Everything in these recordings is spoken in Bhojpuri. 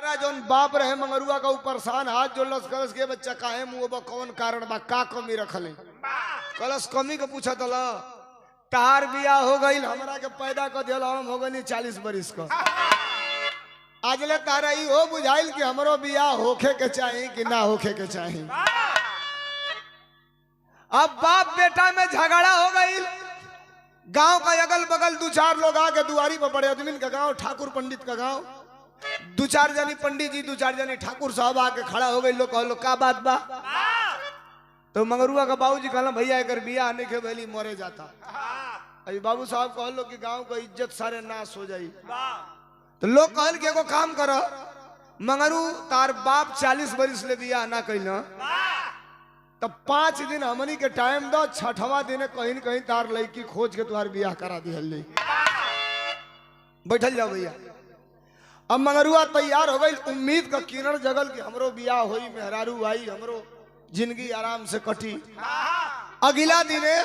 बेचारा जोन बाप रहे मंगरुआ का परेशान हाथ जोड़लस कलस के बच्चा काहे मुंह बा कौन कारण बा का कमी रखले कलस कमी के पूछा तला तार बियाह हो गई हमरा के पैदा कर दिया हम हो गई 40 बरिस का आजले तारा ई हो बुझाइल कि हमरो बियाह होखे के चाही कि ना होखे के चाही। अब बाप बेटा में झगड़ा हो गई गांव का अगल बगल 2-4 लोग आके दुआरी पर बड़े आदमी का गांव ठाकुर पंडित का गांव 2-4 जनी पंडित जी 2-4 जनी ठाकुर साहब आके खड़ा हो गई लोग कहलो का बात बा तो मंगरुआ का बाबूजी कहला भैया एकर बियाह नहीं के भैली मरे जाता अभी बाबू साहब कहलो कि गांव का इज्जत सारे नाश हो जाई तो लोग कहल के एगो काम कर मंगरू तार बाप 40 बरिस ले बियाह ना कैल तब 5 दिन हमनी के टाइम दो 6ठवां दिन कहीं न कहीं तार लड़की खोज के तुम्हार बियाह करा दी हल्ली बैठल जाओ भैया। अब मंगरुआ तैयार हो गई उम्मीद का किरण जगल कि हमरो बियाह होई मेहरारू आई हमरो जिंदगी आराम से कटी। अगला दिने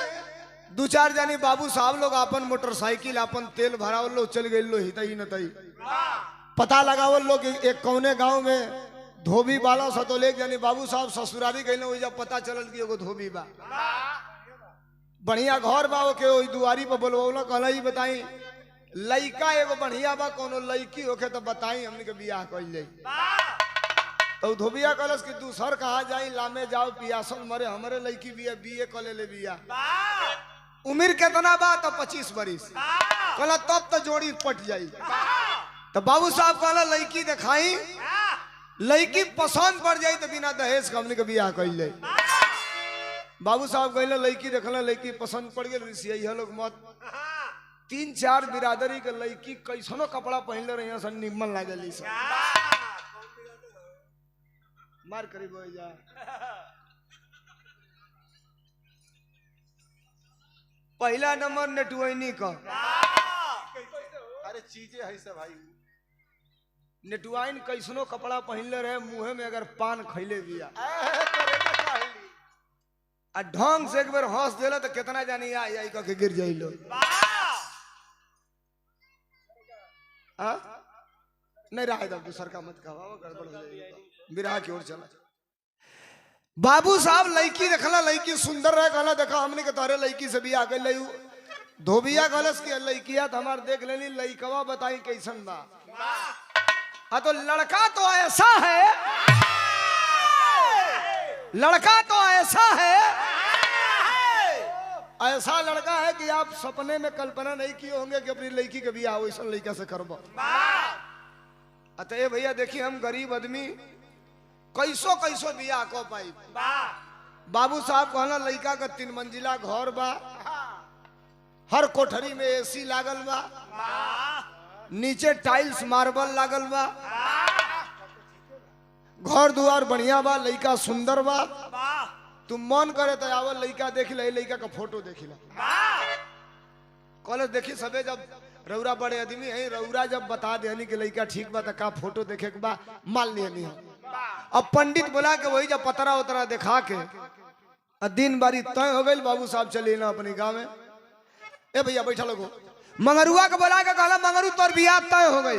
2-4 जानी बाबू साहब लोग अपन मोटरसाइकिल अपन तेल भरावल लोग चल गए लो हितई न तई पता लगावल लोग एक कौने गांव में धोबी वाला सा तो ले जानी बाबू साहब ससुरारी गए वही जब पता चलल कि एगो धोबी बा बढ़िया घर बा के ओई दुआरी पर बोलवौला कहला ई बताई लइका एगो बढ़िया बा कोनो लइकी होखे तो बताई हमनी के बियाह कइल जाई। तो धोबिया कहलस कि दूसर कहा जाई लामे जाओ पियासन मरे हमरे लइकी बिया बीए कले ले बिया उम्र कितना बा तो 25 बरिस कहला तब तो जोड़ी पट जाई। तो बाबू साहब कहला लइकी दिखाई लड़की पसंद पड़ जाई तो बिना दहेज के हमने के बियाह कइल जाई। बाबू साहब कहले लड़की देखला लड़की पसंद पड़ गेल ऋषिया लोग मत 3-4 बिरादरी के लड़की कैसनो कपड़ा पहनले रही सन निमन लागली सन मार करीब हो जा पहला नंबर नेटुआइनी का अरे चीजें है सब भाई नेटुआइन कैसनो कपड़ा पहनले रहे मुंह में अगर पान खैले बिया आ ढंग से एक बार हंस देला तो कितना जानी आई आई के गिर जाई लो नहीं रहा दब दूसर का मत कहा गड़बड़ हो जाएगी बिरहा की ओर चला। बाबू साहब लड़की देखला लड़की सुंदर रहे कहला देखा हमने के तोरे लड़की से बियाह कर लई धोबिया कहलस कि लड़किया तो हमार देख लेनी लड़कवा बताई कैसन बा हाँ तो लड़का तो ऐसा है लड़का तो ऐसा है ऐसा लड़का है कि आप सपने में कल्पना नहीं किए होंगे कि अपनी लड़की के बियाह वैसा लड़का से करबो। अतः भैया देखिए हम गरीब आदमी कैसो कैसो बियाह को पाई बाबू साहब कहना लड़का का 3 मंजिला घर बा हर कोठरी में एसी लागल बा नीचे टाइल्स मार्बल लागल बा घर दुआर बढ़िया बा लड़का सुंदर बा तुम मन करे तो आवल लड़का देख ले लड़का का फोटो देख ला कॉलेज देखी सबे जब रौरा बड़े आदमी है रौरा जब बता देनी कि लड़का ठीक बा तो का फोटो देखे के बा मान लिया अब पंडित बोला के वही जब पतरा उतरा दिखा के दिन बारी तय हो गई बाबू साहब चले ना अपने गाँव में ए भैया बैठा लोगो मंगरुआ के बोला के कहला मंगरू तोर बियाह तय हो गई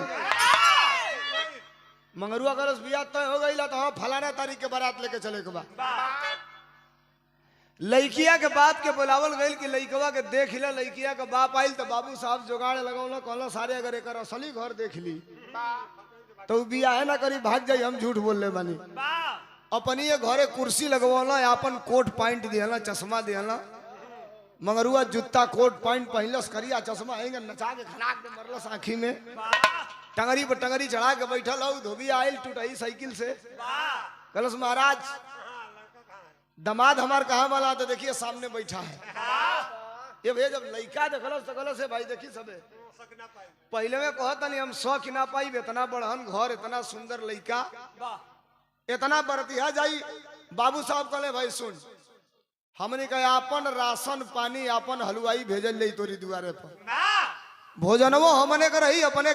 मंगरुआ का बियाह तय हो गई तो फलाना तारीख के बारात लेके चले के बा लड़किया के बाप के बुलावल गई कि लड़कवा के देख ला लड़किया के बाप आयल तो बाबू साहब जोगाड़ लगौल कहला सारे अगर एक असली घर देख ली तो बियाह ना करी भाग जाई हम झूठ बोल ले बानी अपनी घरे कुर्सी लगवौला अपन कोट पैंट दिहला चश्मा दिहला मंगरुआ जूता कोट पैंट पहनलस करिया चश्मा आएंगे नचा के खनाक के मरलस आँखी में टंगरी पर टंगरी चढ़ा के बैठल हो धोबी आयल टूटई साइकिल से कहलस महाराज दमाद हमार कहाँ वाला तो देखिए सामने बैठा है ये भैया जब लड़का देखलस तो कहलस भाई देखी सबे पहले में कहता नहीं हम शौक ना पाई इतना बड़हन घर इतना सुंदर लड़का इतना बरतिया जाई बाबू साहब कहले भाई सुन हमने कहा अपन राशन पानी अपन हलवाई भेजल ले तोरी दुआरे पर भोजनवो हमने कर रही अपने